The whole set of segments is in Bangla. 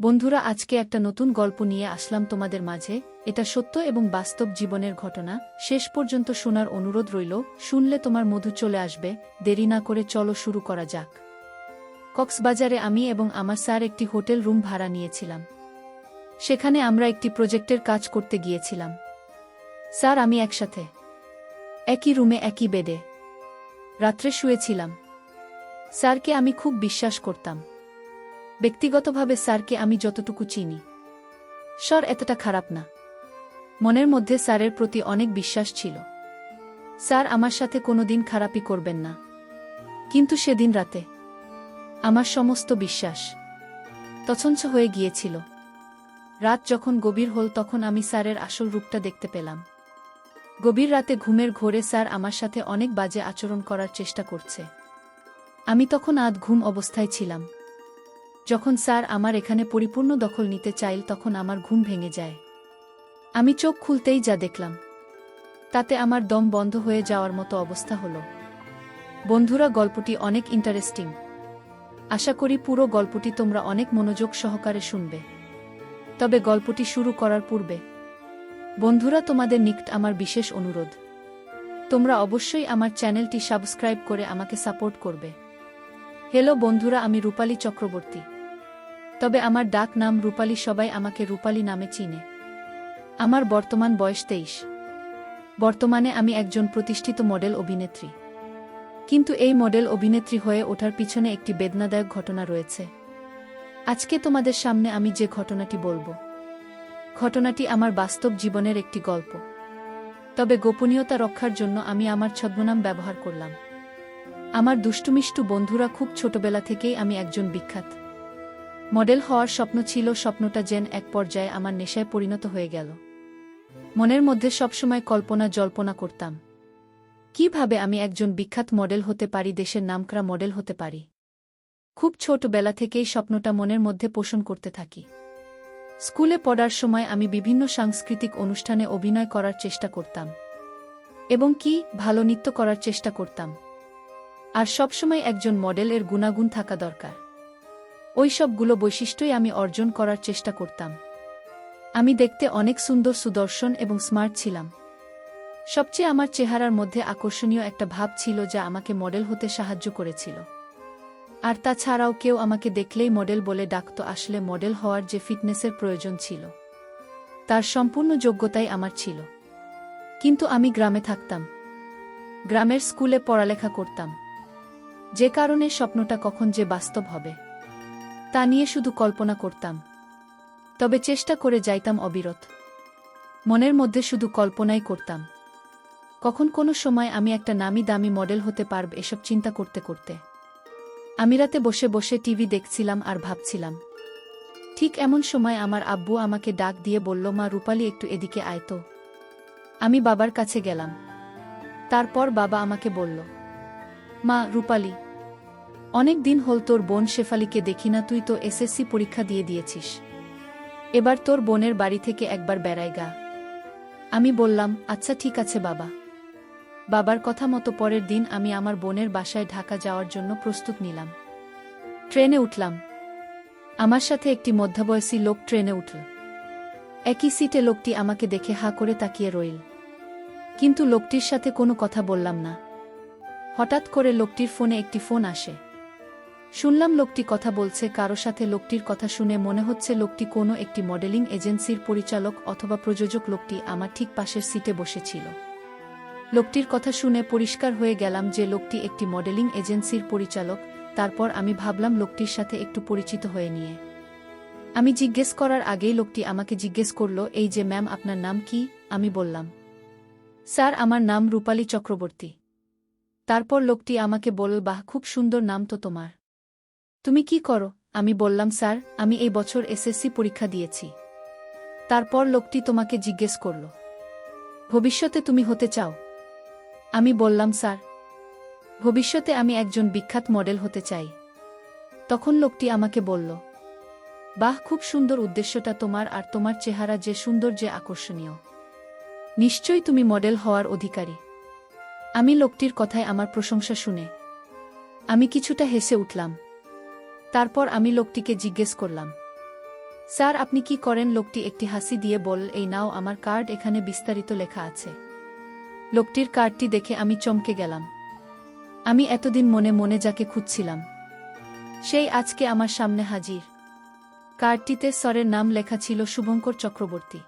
বন্ধুরা, আজকে একটা নতুন গল্প নিয়ে আসলাম তোমাদের মাঝে। এটা সত্য এবং বাস্তব জীবনের ঘটনা। শেষ পর্যন্ত শোনার অনুরোধ রইল। শুনলে তোমার মধু চলে আসবে। দেরি না করে চলো শুরু করা যাক। কক্সবাজারে আমি এবং আমার স্যার একটি হোটেল রুম ভাড়া নিয়েছিলাম। সেখানে আমরা একটি প্রজেক্টের কাজ করতে গিয়েছিলাম। স্যার আমি একসাথে একই রুমে একই বেডে রাত্রে শুয়েছিলাম। স্যারকে আমি খুব বিশ্বাস করতাম। ব্যক্তিগতভাবে স্যারকে আমি যতটুকু চিনি, স্যার এতটা খারাপ না। মনের মধ্যে স্যারের প্রতি অনেক বিশ্বাস ছিল। স্যার আমার সাথে কোনোদিন খারাপই করবেন না। কিন্তু সেদিন রাতে আমার সমস্ত বিশ্বাস তছনছ হয়ে গিয়েছিল। রাত যখন গভীর হল তখন আমি স্যারের আসল রূপটা দেখতে পেলাম। গভীর রাতে ঘুমের ঘোরে স্যার আমার সাথে অনেক বাজে আচরণ করার চেষ্টা করছে। আমি তখন আধ ঘুম অবস্থায় ছিলাম। যখন স্যার আমার এখানে পরিপূর্ণ দখল নিতে চাইল তখন আমার ঘুম ভেঙে যায়। আমি চোখ খুলতেই যা দেখলাম তাতে আমার দম বন্ধ হয়ে যাওয়ার মতো অবস্থা হলো। বন্ধুরা, গল্পটি অনেক ইন্টারেস্টিং। আশা করি পুরো গল্পটি তোমরা অনেক মনোযোগ সহকারে শুনবে। তবে গল্পটি শুরু করার পূর্বে বন্ধুরা, তোমাদের নিকট আমার বিশেষ অনুরোধ, তোমরা অবশ্যই আমার চ্যানেলটি সাবস্ক্রাইব করে আমাকে সাপোর্ট করবে। হ্যালো বন্ধুরা, আমি রূপালী চক্রবর্তী। তবে আমার ডাক নাম রূপালী। সবাই আমাকে রূপালী নামে চিনে। আমার বর্তমান বয়স 23। বর্তমানে আমি একজন প্রতিষ্ঠিত মডেল অভিনেত্রী। কিন্তু এই মডেল অভিনেত্রী হয়ে ওঠার পিছনে একটি বেদনাদায়ক ঘটনা রয়েছে। আজকে তোমাদের সামনে আমি যে ঘটনাটি বলবো, ঘটনাটি আমার বাস্তব জীবনের একটি গল্প। তবে গোপনীয়তা রক্ষার জন্য আমি আমার ছদ্মনাম ব্যবহার করলাম। আমার দুষ্টুমিষ্টু বন্ধুরা, খুব ছোটবেলা থেকেই আমি একজন বিখ্যাত মডেল হওয়ার স্বপ্ন ছিল। স্বপ্নটা যেন এক পর্যায়ে আমার নেশায় পরিণত হয়ে গেল। মনের মধ্যে সবসময় কল্পনা জল্পনা করতাম, কিভাবে আমি একজন বিখ্যাত মডেল হতে পারি, দেশের নামকরা মডেল হতে পারি। খুব ছোটবেলা থেকেই স্বপ্নটা মনের মধ্যে পোষণ করতে থাকি। স্কুলে পড়ার সময় আমি বিভিন্ন সাংস্কৃতিক অনুষ্ঠানে অভিনয় করার চেষ্টা করতাম এবং ভালো নৃত্য করার চেষ্টা করতাম। আর সবসময় একজন মডেলের গুণাগুণ থাকা দরকার। ওই সবগুলো বৈশিষ্ট্যই আমি অর্জন করার চেষ্টা করতাম। আমি দেখতে অনেক সুন্দর, সুদর্শন এবং স্মার্ট ছিলাম। সবচেয়ে আমার চেহারার মধ্যে আকর্ষণীয় একটা ভাব ছিল যা আমাকে মডেল হতে সাহায্য করেছিল। আর তাছাড়াও কেউ আমাকে দেখলেই মডেল বলে ডাকত। আসলে মডেল হওয়ার যে ফিটনেসের প্রয়োজন ছিল তার সম্পূর্ণ যোগ্যতাই আমার ছিল। কিন্তু আমি গ্রামে থাকতাম, গ্রামের স্কুলে পড়ালেখা করতাম। যে কারণে স্বপ্নটা কখন যে বাস্তব হবে তা নিয়ে শুধু কল্পনা করতাম। তবে চেষ্টা করে যাইতাম অবিরত। মনের মধ্যে শুধু কল্পনাই করতাম কখন কোনো সময় আমি একটা নামি দামি মডেল হতে পারব। এসব চিন্তা করতে করতে আমি রাতে বসে বসে টিভি দেখছিলাম আর ভাবছিলাম। ঠিক এমন সময় আমার আব্বু আমাকে ডাক দিয়ে বলল, মা রূপালী, একটু এদিকে আয় তো। আমি বাবার কাছে গেলাম। তারপর বাবা আমাকে বলল, মা রূপালী, অনেক দিন হল তোর বোন শেফালিকে দেখি না। তুই তো এসএসসি পরীক্ষা দিয়ে দিয়েছিস। এবার তোর বোনের বাড়ি থেকে একবার বেড়াই গা। আমি বললাম, আচ্ছা ঠিক আছে বাবা। বাবার কথা মতো পরের দিন আমি আমার বোনের বাসায় ঢাকা যাওয়ার জন্য প্রস্তুত নিলাম। ট্রেনে উঠলাম। আমার সাথে একটি মধ্যবয়সী লোক ট্রেনে উঠল। একই সিটে লোকটি আমাকে দেখে হা করে তাকিয়ে রইল। কিন্তু লোকটির সাথে কোনো কথা বললাম না। হঠাৎ করে লোকটির ফোনে একটি ফোন আসে। শুনলাম লোকটি কথা বলছে কারো সাথে। লোকটির কথা শুনে মনে হচ্ছে লোকটি কোনো একটি মডেলিং এজেন্সির পরিচালক অথবা প্রযোজক। লোকটি আমার ঠিক পাশের সিটে বসেছিল। লোকটির কথা শুনে পরিষ্কার হয়ে গেলাম যে লোকটি একটি মডেলিং এজেন্সির পরিচালক। তারপর আমি ভাবলাম লোকটির সাথে একটু পরিচিত হয়ে নিয়ে। আমি জিজ্ঞেস করার আগেই লোকটি আমাকে জিজ্ঞেস করল, এই যে ম্যাম, আপনার নাম কি? আমি বললাম, স্যার আমার নাম রূপালী চক্রবর্তী। তারপর লোকটি আমাকে বলল, বাহ, খুব সুন্দর নাম তো তোমার। তুমি কি করো? আমি বললাম, স্যার আমি এই বছর এসএসসি পরীক্ষা দিয়েছি। তারপর লোকটি তোমাকে জিজ্ঞেস করল, ভবিষ্যতে তুমি হতে চাও? আমি বললাম, স্যার ভবিষ্যতে আমি একজন বিখ্যাত মডেল হতে চাই। তখন লোকটি আমাকে বলল, বাহ, খুব সুন্দর উদ্দেশ্যটা তোমার। আর তোমার চেহারা যে সুন্দর, যে আকর্ষণীয়, নিশ্চয়ই তুমি মডেল হওয়ার অধিকারী। আমি লোকটির কথায় আমার প্রশংসা শুনে আমি কিছুটা হেসে উঠলাম। তারপর আমি লোকটিকে জিজ্ঞেস করলাম, স্যার আপনি কি করেন? লোকটি একটি হাসি দিয়ে বলল, এই নাও আমার কার্ড, এখানে বিস্তারিত লেখা আছে। লোকটির কার্ডটি দেখে আমি চমকে গেলাম। আমি এতদিন মনে মনে যাকে খুঁজছিলাম সেই আজকে আমার সামনে হাজির। কার্ডটিতে স্যারের নাম লেখা ছিল শুভঙ্কর চক্রবর্তী।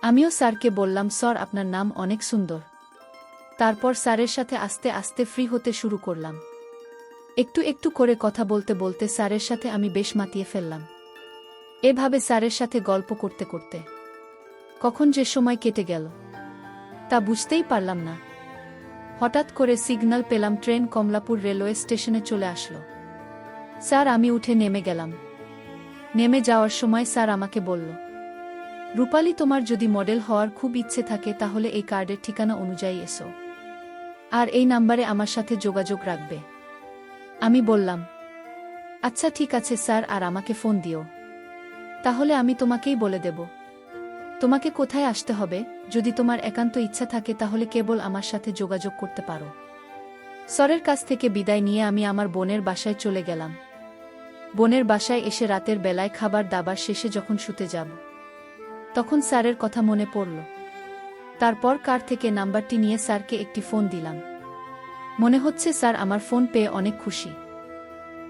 আমিও স্যারকে বললাম, স্যার আপনার নাম অনেক সুন্দর। তারপর স্যারের সাথে আস্তে আস্তে ফ্রি হতে শুরু করলাম। একটু একটু করে কথা বলতে বলতে স্যারের সাথে আমি বেশ মাতিয়ে ফেললাম। এভাবে স্যারের সাথে গল্প করতে করতে কখন যে সময় কেটে গেল তা বুঝতেই পারলাম না। হঠাৎ করে সিগন্যাল পেলাম, ট্রেন কমলাপুর রেলওয়ে স্টেশনে চলে আসলো। স্যার আমি উঠে নেমে গেলাম। নেমে যাওয়ার সময় স্যার আমাকে বলল, রূপালী তোমার যদি মডেল হওয়ার খুব ইচ্ছে থাকে তাহলে এই কার্ডের ঠিকানা অনুযায়ী এসো, আর এই নাম্বারে আমার সাথে যোগাযোগ রাখবে। আমি বললাম, আচ্ছা ঠিক আছে স্যার, আর আমাকে ফোন দিও। তাহলে আমি তোমাকেই বলে দেব তোমাকে কোথায় আসতে হবে। যদি তোমার একান্ত ইচ্ছা থাকে তাহলে কেবল আমার সাথে যোগাযোগ করতে পারো। স্যারের কাছ থেকে বিদায় নিয়ে আমি আমার বোনের বাসায় চলে গেলাম। বোনের বাসায় এসে রাতের বেলায় খাবার দাবার শেষে যখন শুতে যাব তখন স্যারের কথা মনে পড়ল। তারপর কার থেকে নাম্বারটি নিয়ে স্যারকে একটি ফোন দিলাম। মনে হচ্ছে স্যার আমার ফোন পেয়ে অনেক খুশি।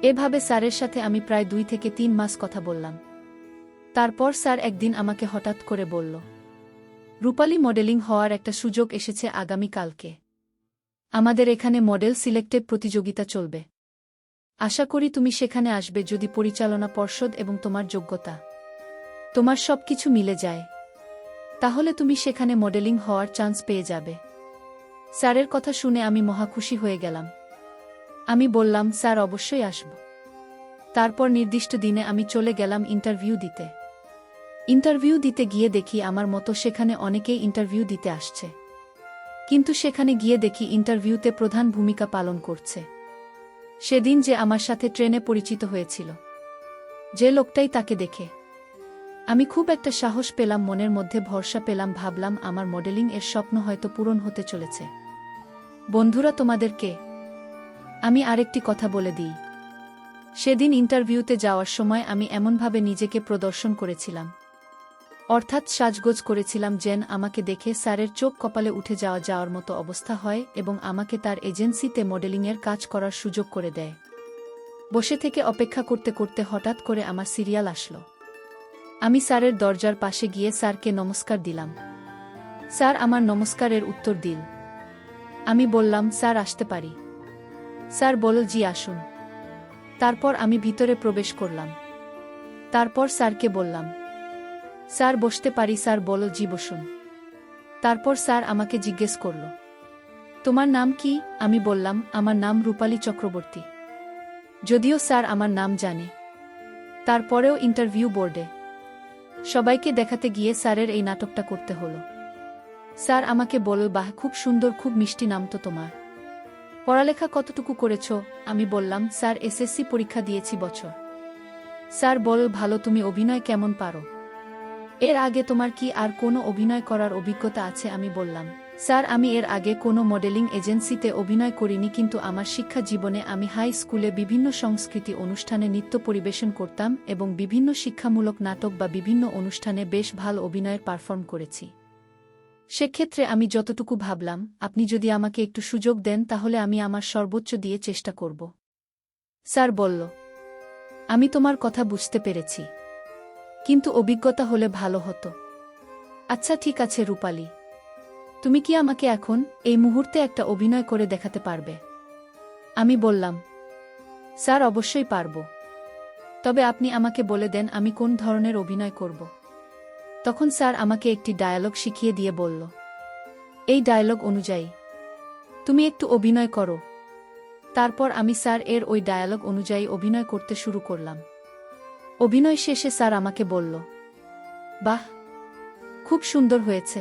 এভাবে স্যারের সাথে আমি প্রায় 2 থেকে 3 মাস কথা বললাম। তারপর স্যার একদিন আমাকে হঠাৎ করে বলল, রূপালী মডেলিং হওয়ার একটা সুযোগ এসেছে আগামীকালকে। আমাদের এখানে মডেল সিলেক্টেড প্রতিযোগিতা চলবে। আশা করি তুমি সেখানে আসবে যদি পরিচালনা পর্ষদ এবং তোমার যোগ্যতা তোমার সবকিছু মিলে যায়, তাহলে তুমি সেখানে মডেলিং হওয়ার চান্স পেয়ে যাবে। স্যারের কথা শুনে আমি মহা খুশি হয়ে গেলাম। আমি বললাম, স্যার অবশ্যই আসব। তারপর নির্দিষ্ট দিনে আমি চলে গেলাম ইন্টারভিউ দিতে। ইন্টারভিউ দিতে গিয়ে দেখি আমার মতো সেখানে অনেকেই ইন্টারভিউ দিতে আসছে, কিন্তু সেখানে গিয়ে দেখি ইন্টারভিউতে প্রধান ভূমিকা পালন করছে সেদিন যে আমার সাথে ট্রেনে পরিচিত হয়েছিল যে লোকটাই, তাকে দেখে আমি খুব একটা সাহস পেলাম, মনের মধ্যে ভরসা পেলাম। ভাবলাম আমার মডেলিং এর স্বপ্ন হয়তো পূরণ হতে চলেছে। বন্ধুরা তোমাদেরকে আমি আরেকটি কথা বলে দিই। সেদিন ইন্টারভিউতে যাওয়ার সময় আমি এমনভাবে নিজেকে প্রদর্শন করেছিলাম, অর্থাৎ সাজগোজ করেছিলাম যেন আমাকে দেখে স্যারের চোখ কপালে উঠে যাওয়ার মতো অবস্থা হয় এবং আমাকে তার এজেন্সিতে মডেলিংয়ের কাজ করার সুযোগ করে দেয়। বসে থেকে অপেক্ষা করতে করতে হঠাৎ করে আমার সিরিয়াল আসলো। আমি স্যারের দরজার পাশে গিয়ে স্যারকে নমস্কার দিলাম। স্যার আমার নমস্কারের উত্তর দিল। আমি বললাম, স্যার আসতে পারি? স্যার বলল, জি আসুন। তারপর আমি ভিতরে প্রবেশ করলাম। তারপর স্যারকে বললাম, স্যার বসতে পারি? স্যার বলল, জি বসুন। তারপর স্যার আমাকে জিজ্ঞেস করল, তোমার নাম কি? আমি বললাম, আমার নাম রূপালী চক্রবর্তী। যদিও স্যার আমার নাম জানে, তারপরেও ইন্টারভিউ বোর্ডে সবাইকে দেখাতে গিয়ে স্যারের এই নাটকটা করতে হলো। স্যার আমাকে বলল, বাহ খুব সুন্দর, খুব মিষ্টি নাম তো তোমার। পড়ালেখা কতটুকু করেছ? আমি বললাম, স্যার এসএসসি পরীক্ষা দিয়েছি বছর। স্যার বলল, ভালো। তুমি অভিনয় কেমন পারো? এর আগে তোমার কি আর কোনো অভিনয় করার অভিজ্ঞতা আছে? আমি বললাম, স্যার আমি এর আগে কোনো মডেলিং এজেন্সিতে অভিনয় করিনি, কিন্তু আমার শিক্ষা জীবনে আমি হাই স্কুলে বিভিন্ন সংস্কৃতি অনুষ্ঠানে নৃত্য পরিবেশন করতাম এবং বিভিন্ন শিক্ষামূলক নাটক বা বিভিন্ন অনুষ্ঠানে বেশ ভালো অভিনয়ের পারফর্ম করেছি। সেক্ষেত্রে আমি যতটুকু ভাবলাম, আপনি যদি আমাকে একটু সুযোগ দেন তাহলে আমি আমার সর্বোচ্চ দিয়ে চেষ্টা করব। স্যার বলল, আমি তোমার কথা বুঝতে পেরেছি, কিন্তু অভিজ্ঞতা হলে ভালো হতো। আচ্ছা ঠিক আছে রূপালী, তুমি কি আমাকে এখন এই মুহূর্তে একটা অভিনয় করে দেখাতে পারবে? আমি বললাম, স্যার অবশ্যই পারব, তবে আপনি আমাকে বলে দেন আমি কোন ধরনের অভিনয় করব। তখন স্যার আমাকে একটি ডায়ালগ শিখিয়ে দিয়ে বলল, এই ডায়ালগ অনুযায়ী তুমি একটু অভিনয় করো। তারপর আমি স্যার এর ওই ডায়ালগ অনুযায়ী অভিনয় করতে শুরু করলাম। অভিনয় শেষে স্যার আমাকে বলল, বাহ খুব সুন্দর হয়েছে,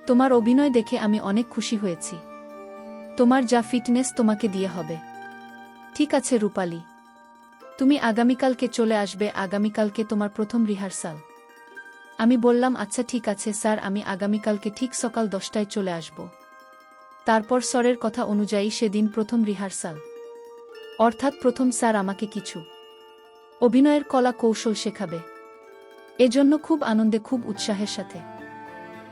তোমার অভিনয় দেখে আমি অনেক খুশি হয়েছি। তোমার যা ফিটনেস তোমাকে দিয়ে হবে। ঠিক আছে রূপালী, তুমি আগামীকালকে চলে আসবে, আগামীকালকে তোমার প্রথম রিহার্সাল। আমি বললাম, আচ্ছা ঠিক আছে স্যার, আমি আগামীকালকে ঠিক সকাল 10টায় চলে আসব। তারপর স্যারের কথা অনুযায়ী সেদিন প্রথম রিহার্সাল, অর্থাৎ প্রথম স্যার আমাকে কিছু অভিনয়ের কলা কৌশল শেখাবে। এজন্য খুব আনন্দে খুব উৎসাহের সাথে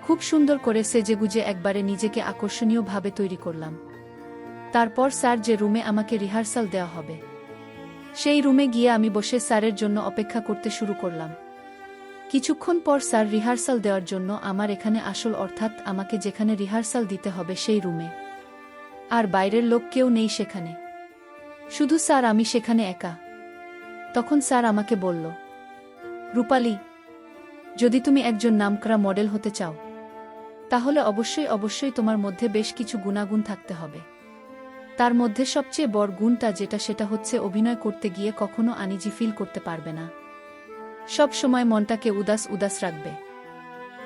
খুব সুন্দর করে সেজেগুজে একবারে নিজেকে আকর্ষণীয়ভাবে তৈরি করলাম। তারপর স্যার যে রুমে আমাকে রিহার্সাল দেওয়া হবে সেই রুমে গিয়ে আমি বসে স্যারের জন্য অপেক্ষা করতে শুরু করলাম। কিছুক্ষণ পর স্যার রিহার্সাল দেওয়ার জন্য আমার এখানে আসল অর্থাৎ আমাকে যেখানে রিহার্সাল দিতে হবে সেই রুমে। আর বাইরের লোক কেউ নেই সেখানে, শুধু স্যার আমি সেখানে একা। তখন স্যার আমাকে বলল, রূপালী, যদি তুমি একজন নামকরা মডেল হতে চাও তাহলে অবশ্যই অবশ্যই তোমার মধ্যে বেশ কিছু গুণাগুণ থাকতে হবে। তার মধ্যে সবচেয়ে বড় গুণটা সেটা হচ্ছে অভিনয় করতে গিয়ে কখনো আনইজি ফিল করতে পারবে না। সব সময় মনটাকে উদাস উদাস রাখবে,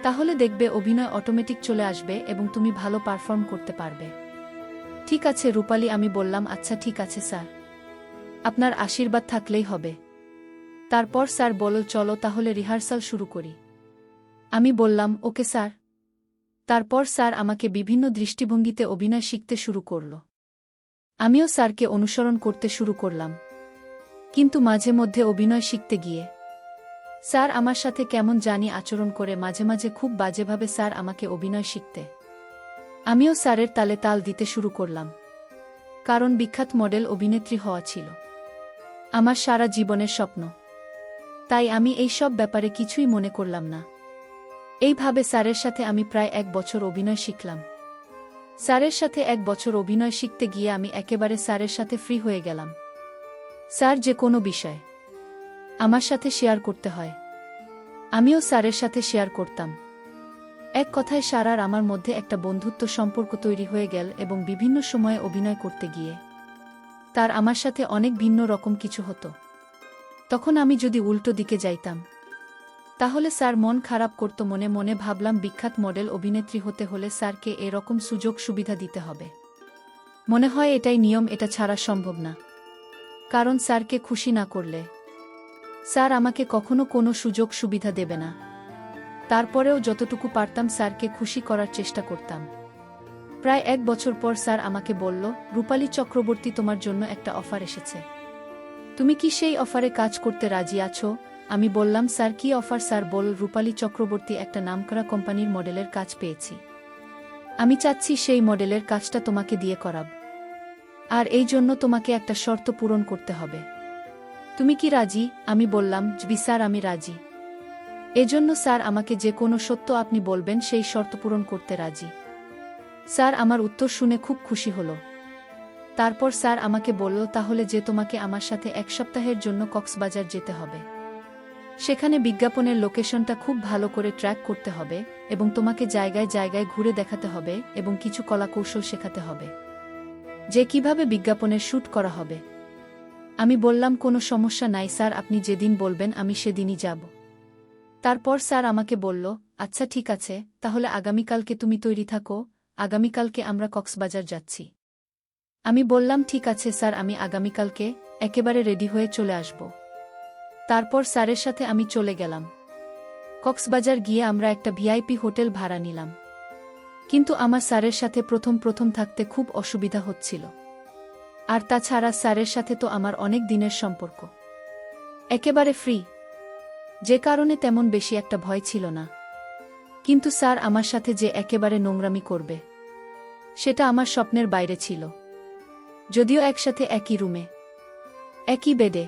তাহলে দেখবে অভিনয় অটোমেটিক চলে আসবে এবং তুমি ভালো পারফর্ম করতে পারবে। ঠিক আছে রূপালী, আমি বললাম আচ্ছা ঠিক আছে স্যার, আপনার আশীর্বাদ থাকলেই হবে। তারপর স্যার বলল চলো তাহলে রিহার্সাল শুরু করি। আমি বললাম ওকে স্যার। তারপর স্যার আমাকে বিভিন্ন দৃষ্টিভঙ্গিতে অভিনয় শিখতে শুরু করল। আমিও স্যারকে অনুসরণ করতে শুরু করলাম। কিন্তু মাঝে মধ্যে অভিনয় শিখতে গিয়ে স্যার আমার সাথে কেমন জানি আচরণ করে, মাঝে মাঝে খুব বাজেভাবে স্যার আমাকে অভিনয় শিখতে। আমিও স্যারের তালে তাল দিতে শুরু করলাম, কারণ বিখ্যাত মডেল অভিনেত্রী হওয়া ছিল আমার সারা জীবনের স্বপ্ন। তাই আমি এই সব ব্যাপারে কিছুই মনে করলাম না। এইভাবে স্যারের সাথে আমি প্রায় 1 বছর অভিনয় শিখলাম। স্যারের সাথে 1 বছর অভিনয় শিখতে গিয়ে আমি একেবারে স্যারের সাথে ফ্রি হয়ে গেলাম। স্যার যে কোনো বিষয় আমার সাথে শেয়ার করতে হয়, আমিও স্যারের সাথে শেয়ার করতাম। এক কথায় স্যার আর আমার মধ্যে একটা বন্ধুত্ব সম্পর্ক তৈরি হয়ে গেল এবং বিভিন্ন সময়ে অভিনয় করতে গিয়ে তার আমার সাথে অনেক ভিন্ন রকম কিছু হতো। তখন আমি যদি উল্টো দিকে যাইতাম তাহলে স্যার মন খারাপ করত। মনে মনে ভাবলাম বিখ্যাত মডেল অভিনেত্রী হতে হলে স্যারকে এরকম সুযোগ সুবিধা দিতে হবে। মনে হয় এটাই নিয়ম, এটা ছাড়া সম্ভব না, কারণ স্যারকে খুশি না করলে স্যার আমাকে কখনো কোনো সুযোগ সুবিধা দেবে না। তারপরেও যতটুকু পারতাম স্যারকে খুশি করার চেষ্টা করতাম। প্রায় 1 বছর পর স্যার আমাকে বলল, রূপালী চক্রবর্তী, তোমার জন্য একটা অফার এসেছে, তুমি কি সেই অফারে কাজ করতে রাজি আছো? আমি বললাম স্যার কি অফার? স্যার বলল, রূপালী চক্রবর্তী, একটা নামকরা কোম্পানির মডেলের কাজ পেয়েছি। আমি চাচ্ছি সেই মডেলের কাজটা তোমাকে দিয়ে করাব, আর এই জন্য তোমাকে একটা শর্ত পূরণ করতে হবে। তুমি কি রাজি? আমি বললাম জি স্যার, আমি রাজি। এজন্য স্যার আমাকে যে কোনো সত্য আপনি বলবেন সেই শর্ত পূরণ করতে রাজি। স্যার আমার উত্তর শুনে খুব খুশি হলো। তারপর স্যার আমাকে বলল, তাহলে যে তোমাকে আমার সাথে 1 সপ্তাহের জন্য কক্সবাজার যেতে হবে। সেখানে বিজ্ঞাপনের লোকেশনটা খুব ভালো করে ট্র্যাক করতে হবে এবং তোমাকে জায়গায় জায়গায় ঘুরে দেখাতে হবে এবং কিছু কলাকৌশল শেখাতে হবে যে কিভাবে বিজ্ঞাপনের শ্যুট করা হবে। আমি বললাম কোনো সমস্যা নাই স্যার, আপনি যেদিন বলবেন আমি সেদিনই যাব। তারপর স্যার আমাকে বলল, আচ্ছা ঠিক আছে, তাহলে আগামীকালকে তুমি তৈরি থাকো, আগামীকালকে আমরা কক্সবাজার যাচ্ছি। আমি বললাম ঠিক আছে স্যার, আমি আগামীকালকে একেবারে রেডি হয়ে চলে আসব। তারপর স্যারের সাথে আমি চলে গেলাম। কক্সবাজার গিয়ে আমরা একটা ভিআইপি হোটেল ভাড়া নিলাম। কিন্তু আমার স্যারের সাথে প্রথম প্রথম থাকতে খুব অসুবিধা হচ্ছিল। আর তাছাড়া স্যারের সাথে তো আমার অনেক দিনের সম্পর্ক, একেবারে ফ্রি, যে কারণে তেমন বেশি একটা ভয় ছিল না। কিন্তু স্যার আমার সাথে যে একেবারে নোংরামি করবে সেটা আমার স্বপ্নের বাইরে ছিল। যদিও একসাথে একই রুমে, একই বেডে,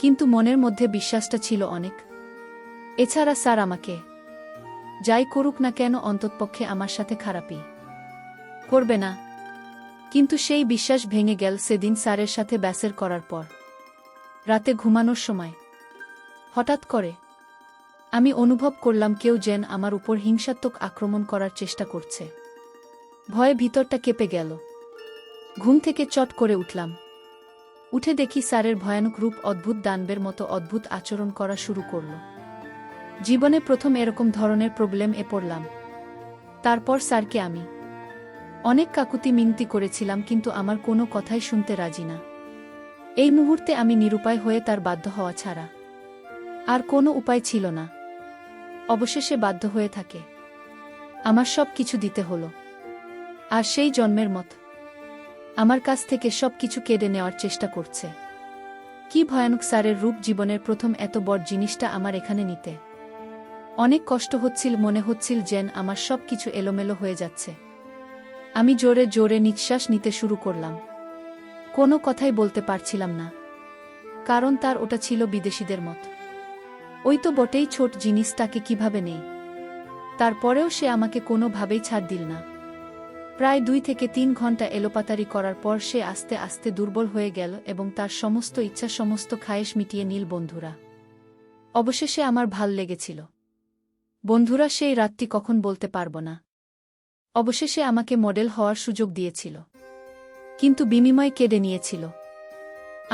কিন্তু মনের মধ্যে বিশ্বাসটা ছিল অনেক। এছাড়া স্যার আমাকে যাই করুক না কেন অন্ততপক্ষে আমার সাথে খারাপই করবে না। কিন্তু সেই বিশ্বাস ভেঙে গেল সেদিন স্যারের সাথে ব্যাসের করার পর। রাতে ঘুমানোর সময় হঠাৎ করে আমি অনুভব করলাম কেউ যেন আমার উপর হিংসাত্মক আক্রমণ করার চেষ্টা করছে। ভয়ে ভিতরটা কেঁপে গেল। ঘুম থেকে চট করে উঠলাম। উঠে দেখি স্যারের ভয়ানক রূপ অদ্ভুত দানবের মতো অদ্ভুত আচরণ করা শুরু করল। জীবনে প্রথম এরকম ধরনের প্রবলেমে পড়লাম। তারপর স্যারকে আমি অনেক কাকুতি মিনতি করেছিলাম, কিন্তু আমার কোনো কথাই শুনতে রাজি না। এই মুহূর্তে আমি নিরুপায় হয়ে তার বাধ্য হওয়া ছাড়া আর কোনো উপায় ছিল না। অবশেষে বাধ্য হয়ে থাকে আমার সব কিছু দিতে হলো। আর সেই জন্মের মত আমার কাছ থেকে সব কিছু কেড়ে নেওয়ার চেষ্টা করছে। কি ভয়ানক! স্যারের রূপ জীবনের প্রথম এত বড় জিনিসটা আমার এখানে নিতে অনেক কষ্ট হচ্ছিল, মনে হচ্ছিল যেন আমার সব কিছু এলোমেলো হয়ে যাচ্ছে। আমি জোরে জোরে নিঃশ্বাস নিতে শুরু করলাম। কোনো কথাই বলতে পারছিলাম না, কারণ তার ওটা ছিল বিদেশিদের মত। ওই তো বটেই, ছোট জিনিসটাকে কিভাবে নেই। তারপরেও সে আমাকে কোনোভাবেই ছাড় দিল না। প্রায় 2 থেকে 3 ঘন্টা এলোপাতাড়ি করার পর সে আস্তে আস্তে দুর্বল হয়ে গেল এবং তার সমস্ত ইচ্ছা, সমস্ত খায়েশ মিটিয়ে নিল। বন্ধুরা, অবশেষে আমার ভাল লেগেছিল। বন্ধুরা, সেই রাতটি কখন বলতে পারব না। অবশেষে আমাকে মডেল হওয়ার সুযোগ দিয়েছিল, কিন্তু বিনিময় কেড়ে নিয়েছিল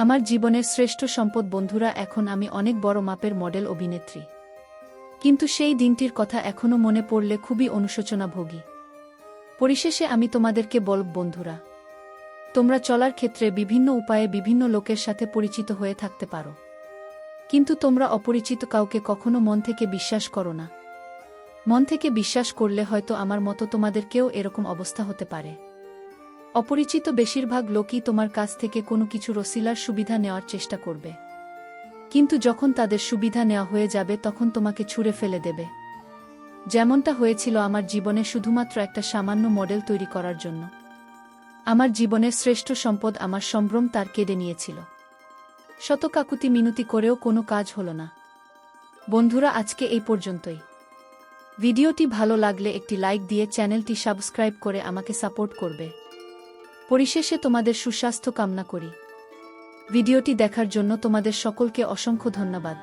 আমার জীবনের শ্রেষ্ঠ সম্পদ। বন্ধুরা, এখন আমি অনেক বড় মাপের মডেল অভিনেত্রী, কিন্তু সেই দিনটির কথা এখনো মনে পড়লে খুবই অনুশোচনা ভোগী। পরিশেষে আমি তোমাদেরকে বলব, বন্ধুরা, তোমরা চলার ক্ষেত্রে বিভিন্ন উপায়ে বিভিন্ন লোকের সাথে পরিচিত হয়ে থাকতে পারো, কিন্তু তোমরা অপরিচিত কাউকে কখনো মন থেকে বিশ্বাস করো না। মন থেকে বিশ্বাস করলে হয়তো আমার মতো তোমাদেরকেও এরকম অবস্থা হতে পারে। অপরিচিত বেশিরভাগ লোকই তোমার কাছ থেকে কোনো কিছু রসিলার সুবিধা নেওয়ার চেষ্টা করবে, কিন্তু যখন তাদের সুবিধা নেওয়া হয়ে যাবে তখন তোমাকে ছুঁড়ে ফেলে দেবে। যেমনটা হয়েছিল আমার জীবনে, শুধুমাত্র একটা সামান্য মডেল তৈরি করার জন্য আমার জীবনের শ্রেষ্ঠ সম্পদ, আমার সম্ভ্রম, তার কেড়ে নিয়েছিল। শত কাকুতি মিনতি করেও কোনো কাজ হলো না। বন্ধুরা, আজকে এই পর্যন্তই। ভিডিওটি ভালো লাগলে একটি লাইক দিয়ে চ্যানেলটি সাবস্ক্রাইব করে আমাকে সাপোর্ট করবে। পরিশেষে তোমাদের সুস্বাস্থ্য কামনা করি। ভিডিওটি দেখার জন্য তোমাদের সকলকে অসংখ্য ধন্যবাদ।